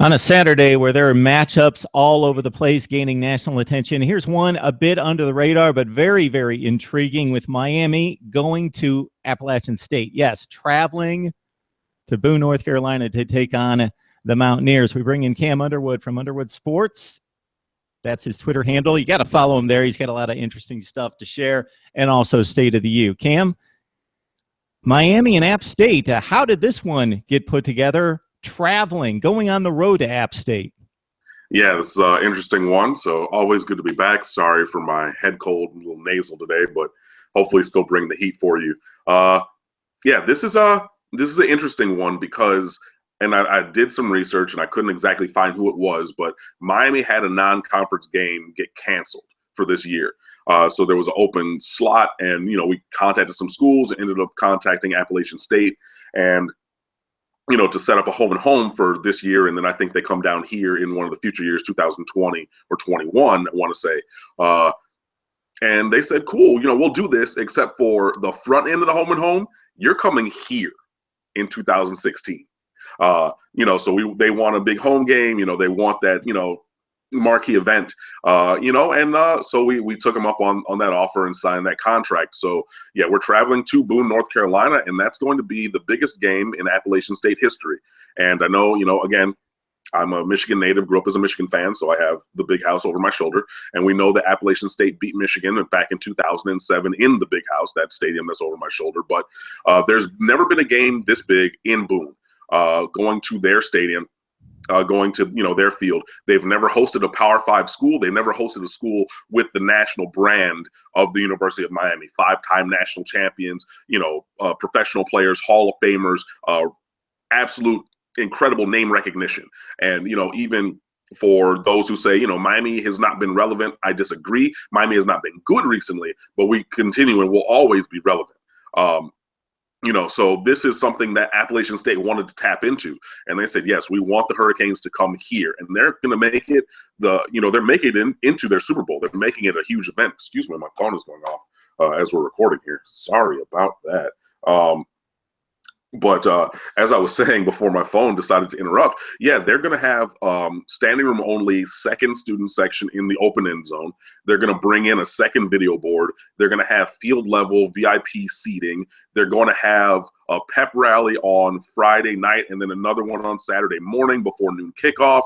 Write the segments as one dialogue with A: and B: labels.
A: On a Saturday where there are matchups all over the place gaining national attention, here's one a bit under the radar, but very, very intriguing, with Miami going to Appalachian State. Yes, traveling to Boone, North Carolina to take on the Mountaineers. We bring in Cam Underwood from Underwood Sports. That's his Twitter handle. You got to follow him there. He's got a lot of interesting stuff to share, and also State of the U. Cam, Miami and App State, how did this one get put together? Traveling, going on the road to App State.
B: Yeah, this is an interesting one. So always good to be back. Sorry for my head cold and a little nasal today, but hopefully still bring the heat for you. Yeah, this is an interesting one because, and I did some research and I couldn't exactly find who it was, but Miami had a non-conference game get canceled for this year. So there was an open slot, and we contacted some schools and ended up contacting Appalachian State and to set up a home and home for this year. And then I think they come down here in one of the future years, 2020 or 21, I want to say. And they said, cool, we'll do this, except for the front end of the home and home, you're coming here in 2016. So they want a big home game, they want that, marquee event, so we took them up on that offer and signed that contract. So yeah, we're traveling to Boone, North Carolina, and that's going to be the biggest game in Appalachian State history. And I know, again, I'm a Michigan native, grew up as a Michigan fan, so I have the big house over my shoulder. And we know that Appalachian State beat Michigan back in 2007 in the big house, that stadium that's over my shoulder. But there's never been a game this big in Boone, going to their stadium. Going to their field. They've never hosted a Power 5 school. They never hosted a school with the national brand of the University of Miami. 5-time national champions, professional players, Hall of Famers, absolute incredible name recognition. And even for those who say Miami has not been relevant, I disagree. Miami has not been good recently, but we continue and will always be relevant. So this is something that Appalachian State wanted to tap into, and they said, yes, we want the Hurricanes to come here, and they're going to make it they're making it into their Super Bowl. They're making it a huge event. Excuse me, my phone is going off as we're recording here. Sorry about that. But as I was saying before my phone decided to interrupt, yeah, they're going to have standing room only second student section in the open end zone. They're going to bring in a second video board. They're going to have field level VIP seating. They're going to have a pep rally on Friday night and then another one on Saturday morning before noon kickoff.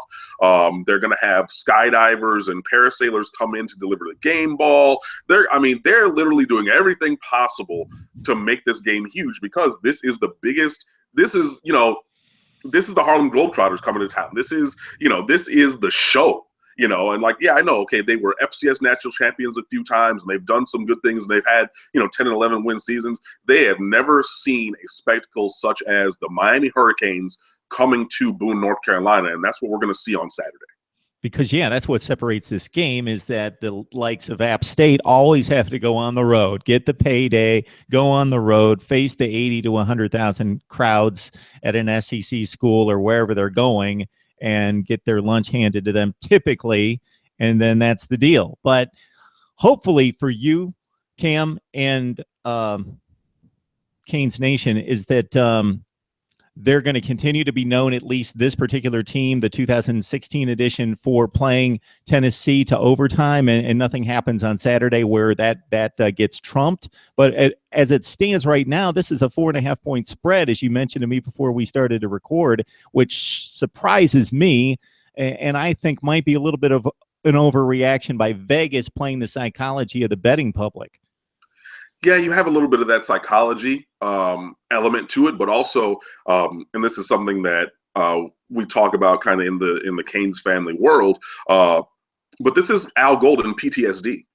B: They're going to have skydivers and parasailers come in to deliver the game ball. They're literally doing everything possible to make this game huge, because this is the biggest. This is the Harlem Globetrotters coming to town. This is the show. And I know, okay, they were FCS national champions a few times, and they've done some good things, and they've had, 10 and 11 win seasons. They have never seen a spectacle such as the Miami Hurricanes coming to Boone, North Carolina, and that's what we're going to see on Saturday.
A: Because, yeah, that's what separates this game, is that the likes of App State always have to go on the road, get the payday, go on the road, face the 80 to 100,000 crowds at an SEC school or wherever they're going, and get their lunch handed to them typically, and then that's the deal. But hopefully for you, Cam, and Canes Nation, is that they're going to continue to be known, at least this particular team, the 2016 edition, for playing Tennessee to overtime, and nothing happens on Saturday where that gets trumped. But as it stands right now, this is a 4.5-point spread, as you mentioned to me before we started to record, which surprises me, and I think might be a little bit of an overreaction by Vegas playing the psychology of the betting public.
B: Yeah, you have a little bit of that psychology element to it, but also, and this is something that we talk about kind of in the Canes family world, but this is Al Golden PTSD,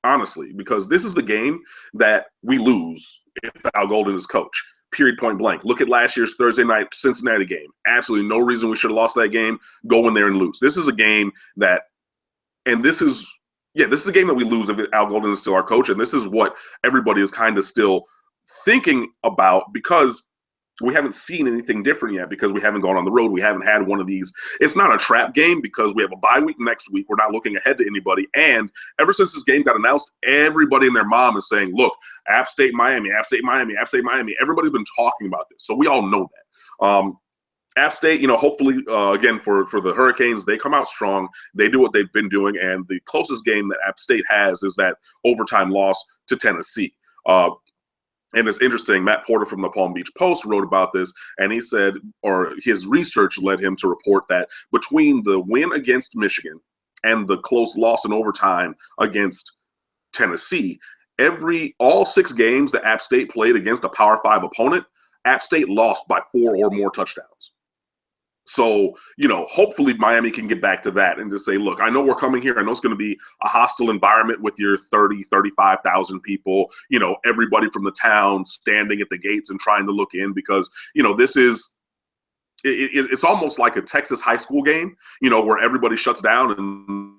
B: honestly, because this is the game that we lose if Al Golden is coach. Period, point blank. Look at last year's Thursday night Cincinnati game. Absolutely no reason we should have lost that game. Go in there and lose. This is a game that, and this is a game that we lose if Al Golden is still our coach, and this is what everybody is kind of still thinking about, because we haven't seen anything different yet, because we haven't gone on the road. We haven't had one of these. It's not a trap game because we have a bye week next week. We're not looking ahead to anybody. And ever since this game got announced, everybody and their mom is saying, look, App State, Miami, App State, Miami, App State, Miami. Everybody's been talking about this. So we all know that. App State, hopefully, again, for the Hurricanes, they come out strong. They do what they've been doing, and the closest game that App State has is that overtime loss to Tennessee. And it's interesting, Matt Porter from the Palm Beach Post wrote about this, and he said, or his research led him to report that between the win against Michigan and the close loss in overtime against Tennessee, all 6 games that App State played against a Power 5 opponent, App State lost by 4 or more touchdowns. So, hopefully Miami can get back to that and just say, look, I know we're coming here. I know it's going to be a hostile environment with your 30, 35,000 people, everybody from the town standing at the gates and trying to look in because, this is – it's almost like a Texas high school game, where everybody shuts down and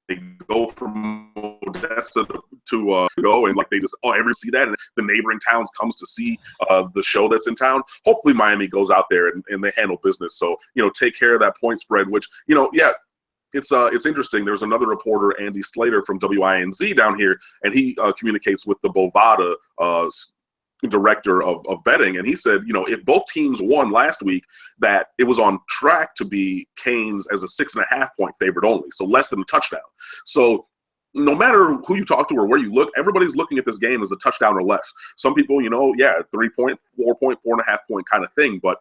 B: they go from Odessa to go, and like they just everyone see that, and the neighboring towns comes to see the show that's in town. Hopefully Miami goes out there and they handle business. So take care of that point spread, which it's interesting. There's another reporter, Andy Slater from WINZ down here, and he communicates with the Bovada director of betting, and he said, if both teams won last week, that it was on track to be Canes as a 6.5 point favorite only, so less than a touchdown. So no matter who you talk to or where you look, everybody's looking at this game as a touchdown or less. Some people, 3 point, 4 point, 4.5 point kind of thing, but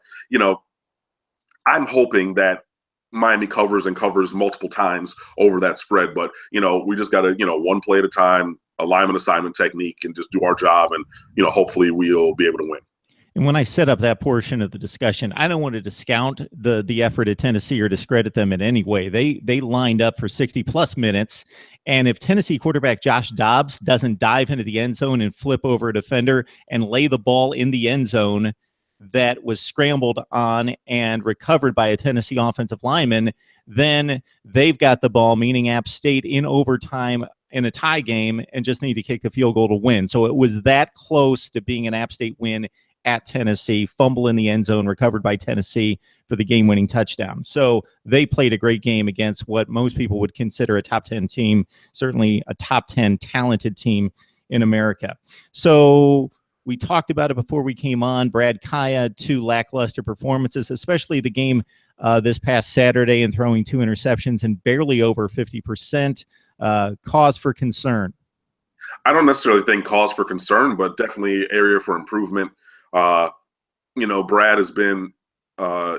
B: I'm hoping that Miami covers multiple times over that spread, but we just got to one play at a time, alignment assignment technique, and just do our job, and hopefully we'll be able to win.
A: And when I set up that portion of the discussion, I don't want to discount the effort at Tennessee or discredit them in any way. They lined up for 60-plus minutes, and if Tennessee quarterback Josh Dobbs doesn't dive into the end zone and flip over a defender and lay the ball in the end zone that was scrambled on and recovered by a Tennessee offensive lineman, then they've got the ball, meaning App State, in overtime in a tie game and just need to kick the field goal to win. So it was that close to being an App State win at Tennessee, fumble in the end zone, recovered by Tennessee for the game-winning touchdown. So they played a great game against what most people would consider a top 10 team, certainly a top 10 talented team in America. So we talked about it before we came on. Brad Kaaya, 2 lackluster performances, especially the game this past Saturday, and throwing 2 interceptions and barely over 50%. Cause for concern?
B: I don't necessarily think cause for concern, but definitely area for improvement. Brad has been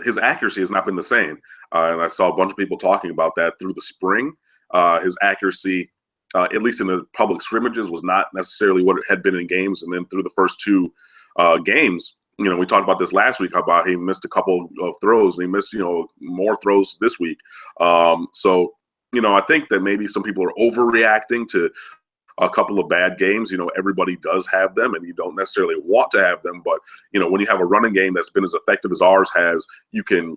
B: his accuracy has not been the same, and I saw a bunch of people talking about that through the spring. His accuracy, at least in the public scrimmages, was not necessarily what it had been in games, and then through the first 2 games, we talked about this last week, about he missed a couple of throws, and he missed more throws this week. So I think that maybe some people are overreacting to a couple of bad games. Everybody does have them, and you don't necessarily want to have them. But, when you have a running game that's been as effective as ours has, you can,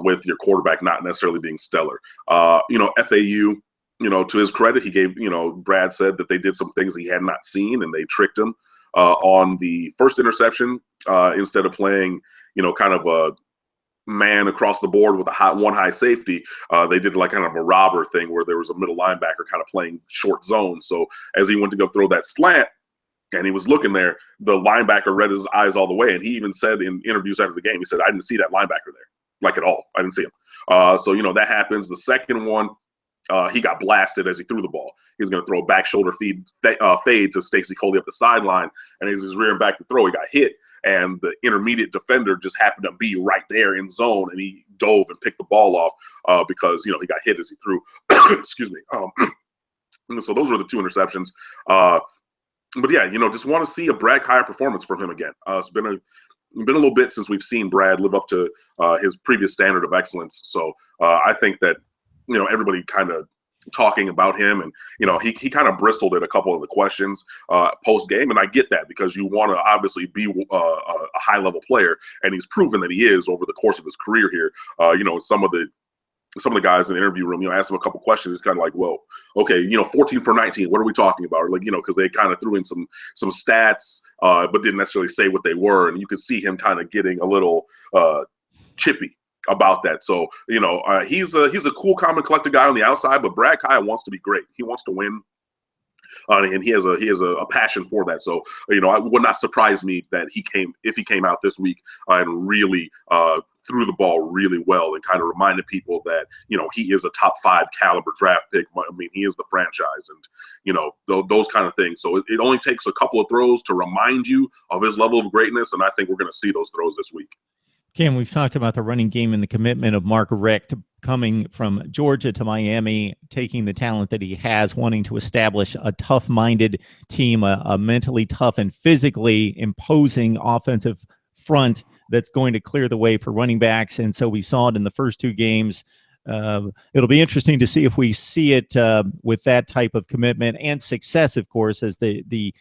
B: with your quarterback not necessarily being stellar. FAU, to his credit, he gave, Brad said that they did some things he had not seen, and they tricked him on the first interception. Instead of playing, kind of a man across the board with a one high safety, they did like kind of a robber thing where there was a middle linebacker kind of playing short zone. So as he went to go throw that slant and he was looking there, the linebacker read his eyes all the way. And he even said in interviews after the game, he said, I didn't see that linebacker there, like at all. I didn't see him. So that happens. The second one, he got blasted as he threw the ball. He was going to throw a back shoulder fade to Stacey Coley up the sideline, and as he's rearing back to throw, he got hit, and the intermediate defender just happened to be right there in zone, and he dove and picked the ball off because he got hit as he threw. Excuse me. So those were the 2 interceptions. But yeah, just want to see a Brad Kaaya performance from him again. It's been a little bit since we've seen Brad live up to his previous standard of excellence. So I think that everybody kind of talking about him, and he kind of bristled at a couple of the questions post game, and I get that because you want to obviously be a high level player, and he's proven that he is over the course of his career here. Some of the guys in the interview room, asked him a couple questions. It's kind of like, well, okay, 14 for 19. What are we talking about? Or because they kind of threw in some stats, but didn't necessarily say what they were, and you could see him kind of getting a little chippy about that. So, he's a cool, calm, and collected guy on the outside, but Brad Kaaya wants to be great. He wants to win. And he has a passion for that. So, you know, it would not surprise me that if he came out this week and really threw the ball really well and kind of reminded people that, you know, he is a top 5 caliber draft pick. I mean, he is the franchise, and, you know, those kind of things. So it only takes a couple of throws to remind you of his level of greatness, and I think we're going to see those throws this week.
A: Cam, we've talked about the running game and the commitment of Mark Richt coming from Georgia to Miami, taking the talent that he has, wanting to establish a tough-minded team, a mentally tough and physically imposing offensive front that's going to clear the way for running backs. And so we saw it in the first 2 games. It'll be interesting to see if we see it with that type of commitment and success, of course, as the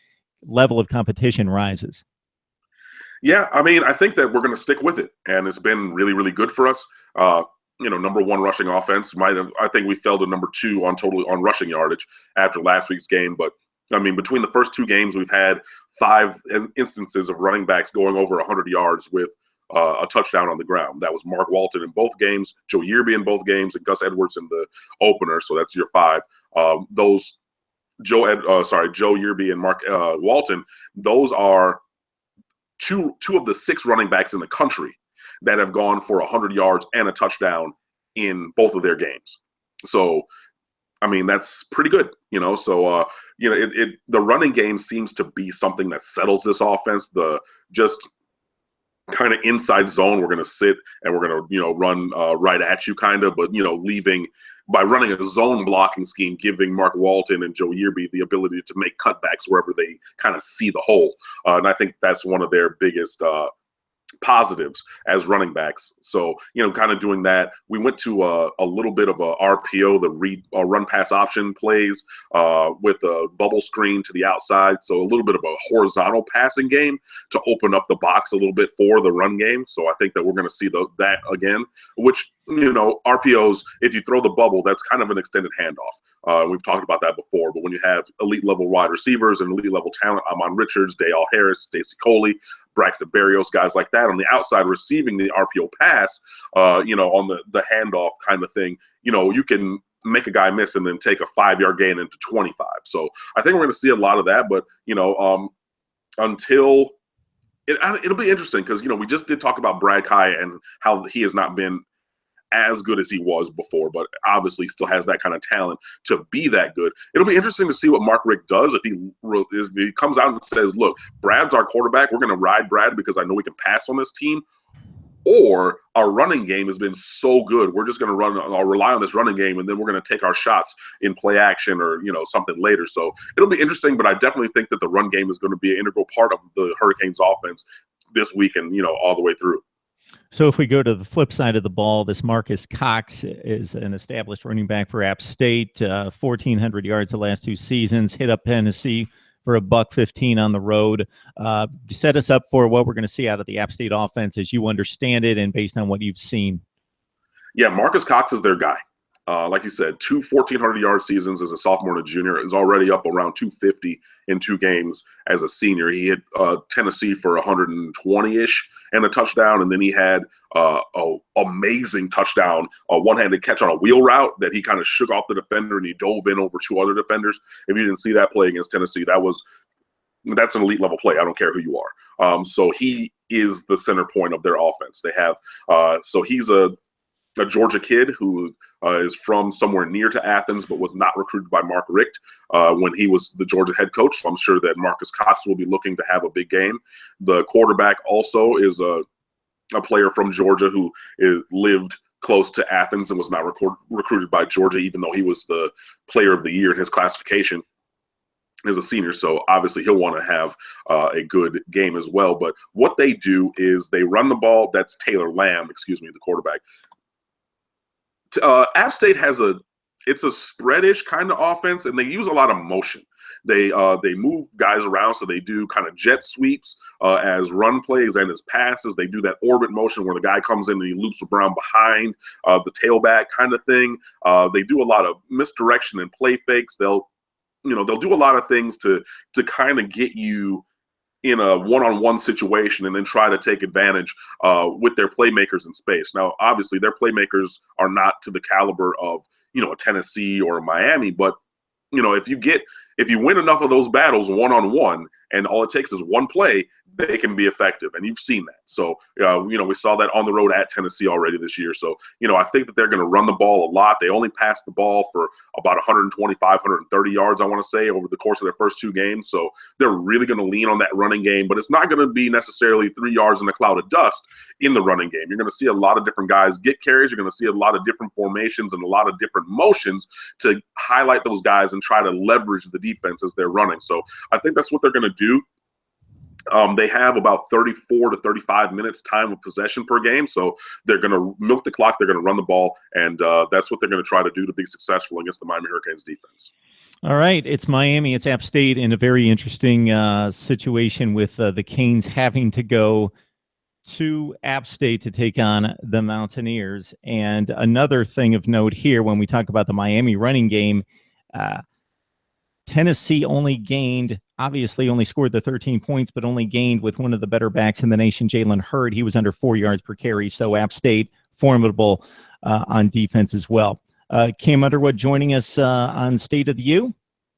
A: level of competition rises.
B: Yeah, I mean, I think that we're going to stick with it, and it's been really, really good for us. You know, number 1 rushing offense. I think we fell to number 2 on rushing yardage after last week's game. But I mean, between the first 2 games, we've had 5 instances of running backs going over 100 yards with a touchdown on the ground. That was Mark Walton in both games, Joe Yearby in both games, and Gus Edwards in the opener. So that's your 5. Those Joe Yearby and Mark Walton. Those are two of the 6 running backs in the country that have gone for 100 yards and a touchdown in both of their games. So, I mean, that's pretty good, you know. So, you know, the running game seems to be something that settles this offense. The just kind of inside zone, we're going to sit and we're going to, you know, run right at you kind of, but, you know, by running a zone blocking scheme, giving Mark Walton and Joe Yearby the ability to make cutbacks wherever they kind of see the hole. And I think that's one of their biggest positives as running backs. So, you know, kind of doing that. We went to a little bit of a RPO, the run pass option plays with a bubble screen to the outside. So a little bit of a horizontal passing game to open up the box a little bit for the run game. So I think that we're going to see that again, which, you know, RPOs, if you throw the bubble, that's kind of an extended handoff. We've talked about that before, but when you have elite level wide receivers and elite level talent, Amon Richards, Dale Harris, Stacey Coley, Braxton Berrios, guys like that on the outside receiving the RPO pass, you know, on the handoff kind of thing, you know, you can make a guy miss and then take a 5-yard gain into 25. So I think we're going to see a lot of that, but, you know, until it'll be interesting because, you know, we just did talk about Brad Kaaya and how he has not been as good as he was before, but obviously still has that kind of talent to be that good. It'll be interesting to see what Mark Richt does if he comes out and says, look, Brad's our quarterback. We're going to ride Brad because I know we can pass on this team. Or our running game has been so good, we're just going to rely on this running game, and then we're going to take our shots in play action or, you know, something later. So it'll be interesting, but I definitely think that the run game is going to be an integral part of the Hurricanes offense this week and, you know, all the way through.
A: So if we go to the flip side of the ball, this Marcus Cox is an established running back for App State, 1,400 yards the last 2 seasons, hit up Tennessee for $115 on the road. Set us up for what we're going to see out of the App State offense as you understand it and based on what you've seen. Yeah,
B: Marcus Cox is their guy. Like you said, 2 1,400-yard seasons as a sophomore and a junior. Is already up around 250 in 2 games as a senior. He hit Tennessee for 120-ish and a touchdown, and then he had an amazing touchdown, a one-handed catch on a wheel route that he kind of shook off the defender and he dove in over 2 other defenders. If you didn't see that play against Tennessee, that's an elite level play. I don't care who you are. So he is the center point of their offense. They have so he's a Georgia kid who is from somewhere near to Athens, but was not recruited by Mark Richt when he was the Georgia head coach. So I'm sure that Marcus Cox will be looking to have a big game. The quarterback also is a player from Georgia who lived close to Athens and was not recruited by Georgia, even though he was the player of the year in his classification as a senior. So obviously he'll want to have a good game as well. But what they do is they run the ball. That's Taylor Lamb, the quarterback. App State has it's a spreadish kind of offense, and they use a lot of motion. They move guys around, so they do kind of jet sweeps as run plays and as passes. They do that orbit motion where the guy comes in and he loops around behind the tailback kind of thing. They do a lot of misdirection and play fakes. They'll do a lot of things to kind of get you in a one-on-one situation and then try to take advantage with their playmakers in space. Now, obviously, their playmakers are not to the caliber of, a Tennessee or a Miami, but, if you get if you win enough of those battles one-on-one, and all it takes is one play, they can be effective, and you've seen that. So, we saw that on the road at Tennessee already this year. So, I think that they're going to run the ball a lot. They only passed the ball for about 125, 130 yards, I want to say, over the course of their first 2 games. So they're really going to lean on that running game, but it's not going to be necessarily 3 yards in a cloud of dust in the running game. You're going to see a lot of different guys get carries. You're going to see a lot of different formations and a lot of different motions to highlight those guys and try to leverage the defense as they're running. So I think that's what they're going to do. They have about 34 to 35 minutes time of possession per game, so they're going to milk the clock, they're going to run the ball, and that's what they're going to try to do to be successful against the Miami Hurricanes defense.
A: All right, it's Miami, it's App State in a very interesting situation with the Canes having to go to App State to take on the Mountaineers. And another thing of note here when we talk about the Miami running game, Tennessee obviously only scored the 13 points, but only gained with one of the better backs in the nation, Jalen Hurd. He was under 4 yards per carry. So App State, formidable on defense as well. Cam Underwood joining us on State of the U.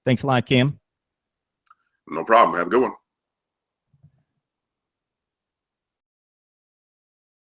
A: Thanks a lot, Cam.
B: No problem. Have a good one.